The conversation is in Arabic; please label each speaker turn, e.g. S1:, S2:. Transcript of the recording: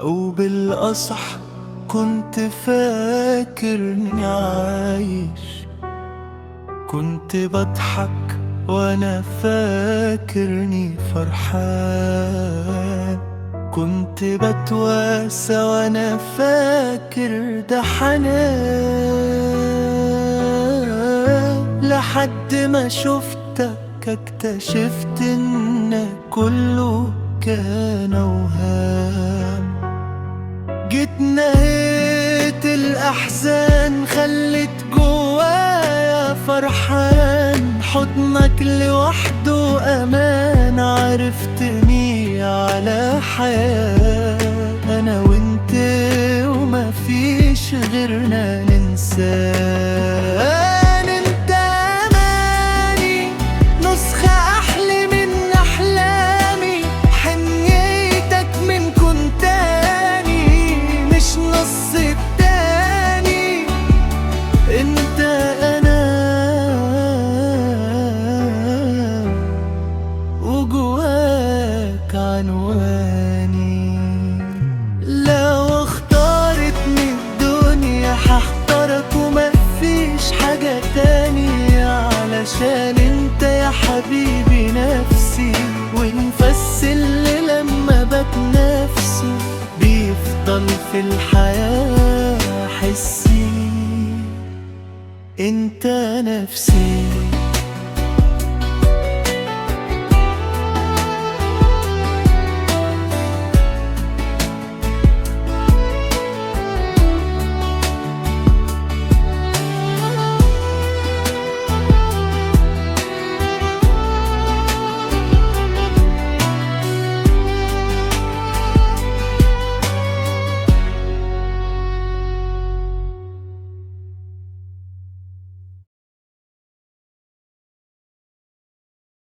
S1: أو بالأصح كنت فاكرني عايش، كنت بضحك وأنا فاكرني فرحان، كنت بتواسى وأنا فاكر ده حنان، لحد ما شفتك اكتشفت إن كله كان أوهام. جيت نهيت الأحزان خلت جوايا فرحان، حضنك لوحده أمان، عرفتني على حياة أنا وانت وما فيش غيرنا ننساه. انت أماني نسخة أحلى من أحلامي، حنيتك من كنت مش نص التاني. انت انا وجواك عنواني، لو اختارتني الدنيا هختارك ومفيش حاجة تانية، علشان انت يا حبيبي نفسي ونفس اللي لما بتنافسه بيفضل في الحياة